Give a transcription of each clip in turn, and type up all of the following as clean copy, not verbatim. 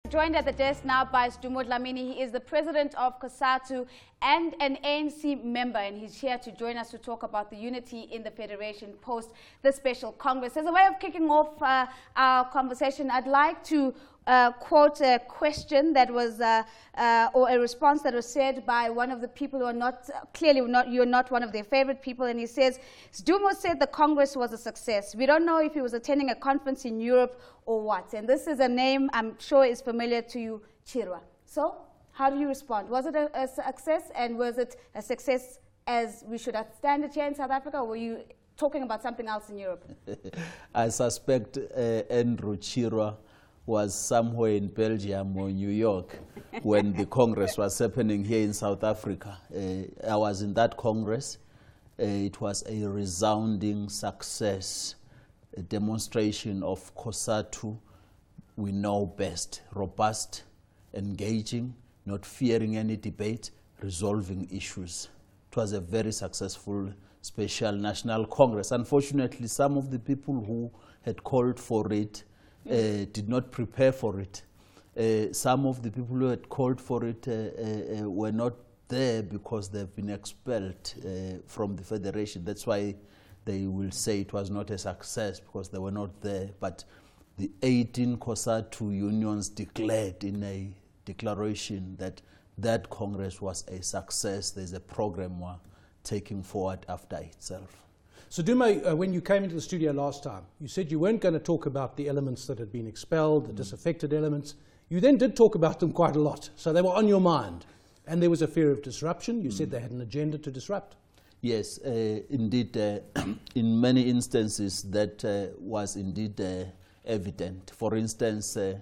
Joined at the desk now by Sdumo Dlamini. He is the president of COSATU and an ANC member, and he's here to join us to talk about the unity in the Federation post the special Congress. As a way of kicking off our conversation, I'd like to quote a question that was, or a response that was said by one of the people who are not, you're not one of their favorite people, and he says, Sdumo said the Congress was a success. We don't know if he was attending a conference in Europe or what. And this is a name I'm sure is familiar to you, Chirwa. So, how do you respond? Was it a success, and was it a success as we should understand it here in South Africa, or were you talking about something else in Europe? I suspect Andrew Chirwa was somewhere in Belgium or New York when the Congress was happening here in South Africa. I was in that Congress. It was a resounding success, a demonstration of COSATU. We know best, robust, engaging, not fearing any debate, resolving issues. It was a very successful special national Congress. Unfortunately, some of the people who had called for it did not prepare for it. Some of the people who had called for it were not there because they've been expelled from the Federation. That's why they will say it was not a success, because they were not there. But the 18 COSATU unions declared in a declaration that that Congress was a success. There's a program we're taking forward after itself. So Sdumo, when you came into the studio last time, you said you weren't going to talk about the elements that had been expelled, the disaffected elements. You then did talk about them quite a lot, so they were on your mind. And there was a fear of disruption. You said they had an agenda to disrupt. Yes, indeed, in many instances that was indeed evident. For instance, the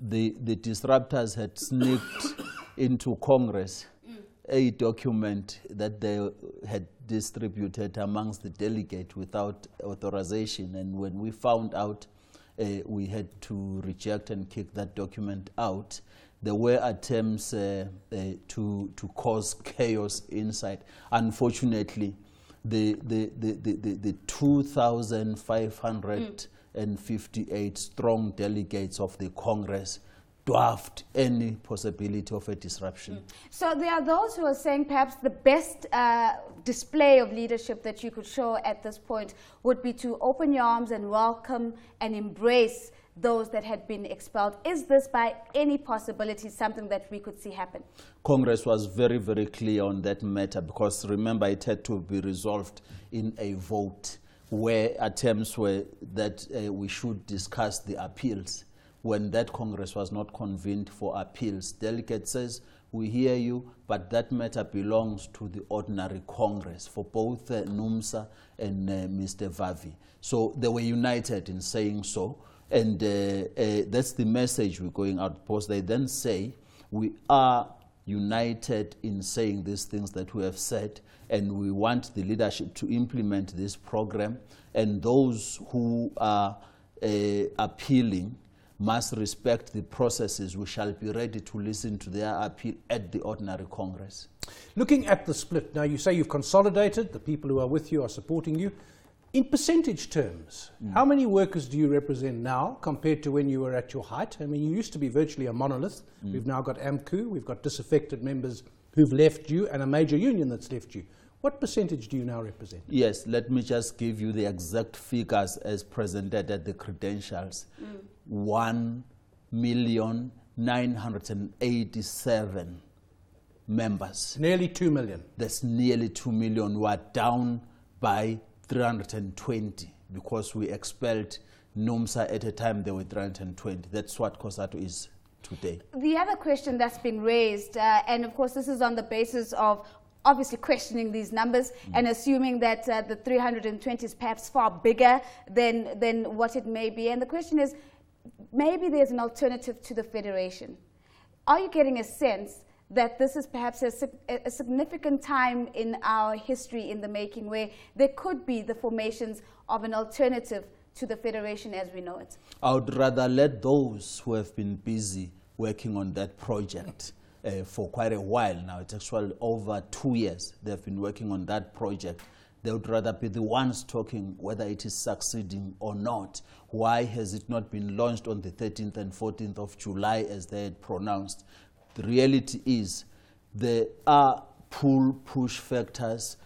disruptors had sneaked into Congress a document that they had distributed amongst the delegate without authorization, and when we found out, we had to reject and kick that document out. There were attempts to cause chaos inside. Unfortunately, the 2,558 strong delegates of the Congress dwarfed any possibility of a disruption. So there are those who are saying perhaps the best display of leadership that you could show at this point would be to open your arms and welcome and embrace those that had been expelled. Is this by any possibility something that we could see happen? Congress was very, very clear on that matter, because remember, it had to be resolved in a vote where attempts were that we should discuss the appeals. When that Congress was not convened for appeals, delegate says, we hear you, but that matter belongs to the ordinary Congress for both NUMSA and Mr. Vavi. So they were united in saying so, and that's the message we're going out, because they then say, we are united in saying these things that we have said, and we want the leadership to implement this program, and those who are appealing must respect the processes. We shall be ready to listen to their appeal at the ordinary Congress. Looking at the split, now you say you've consolidated, the people who are with you are supporting you. In percentage terms, how many workers do you represent now compared to when you were at your height? I mean, you used to be virtually a monolith. We've now got AMCU, we've got disaffected members who've left you, and a major union that's left you. What percentage do you now represent? Yes, let me just give you the exact figures as presented at the credentials. 1,987,000 members. Nearly 2 million. That's nearly 2 million. We are down by 320 because we expelled NUMSA at a time there were 320. That's what COSATU is today. The other question that's been raised, and of course this is on the basis of obviously questioning these numbers and assuming that the 320 is perhaps far bigger than what it may be. And the question is, maybe there's an alternative to the Federation. Are you getting a sense that this is perhaps a significant time in our history in the making, where there could be the formations of an alternative to the Federation as we know it? I would rather let those who have been busy working on that project for quite a while now. It's actually over 2 years they've been working on that project. They would rather be the ones talking whether it is succeeding or not. Why has it not been launched on the 13th and 14th of July as they had pronounced? The reality is there are push factors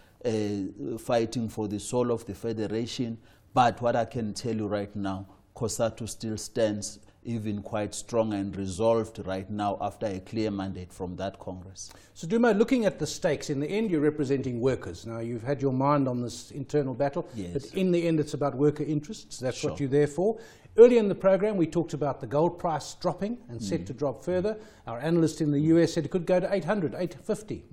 fighting for the soul of the federation, but what I can tell you right now, COSATU still stands even quite strong and resolved right now after a clear mandate from that Congress. So, Sdumo, looking at the stakes, in the end you're representing workers. Now, you've had your mind on this internal battle, yes, but in the end it's about worker interests. That's sure, what you're there for. Earlier in the program we talked about the gold price dropping and set to drop further. Our analyst in the US said it could go to 800, 850.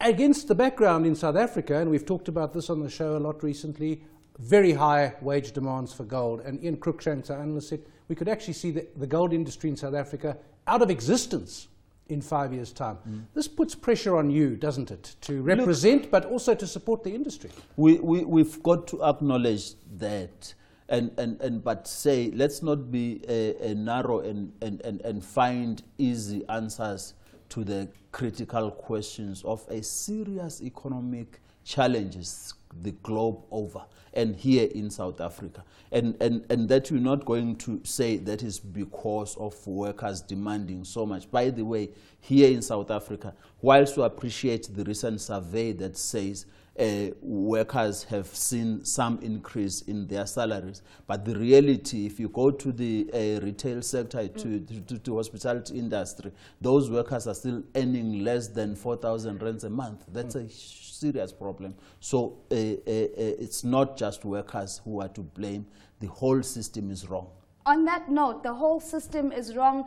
Against the background in South Africa, and we've talked about this on the show a lot recently, very high wage demands for gold. And Ian Cruikshanks, our analyst, said we could actually see the gold industry in South Africa out of existence in 5 years' time. This puts pressure on you, doesn't it, to represent but also to support the industry? We've got to acknowledge that, but say let's not be narrow and find easy answers to the critical questions of a serious economic challenges the globe over and here in South Africa. And that you're not going to say that is because of workers demanding so much. By the way, here in South Africa, whilst we appreciate the recent survey that says workers have seen some increase in their salaries, but the reality, if you go to the retail sector, to hospitality industry, those workers are still earning less than 4,000 rands a month. That's a serious problem. So it's not just workers who are to blame. The whole system is wrong. On that note, the whole system is wrong.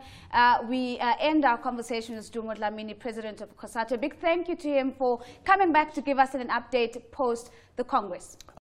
We end our conversation with Sdumo Dlamini, President of COSATU. A big thank you to him for coming back to give us an update post the Congress.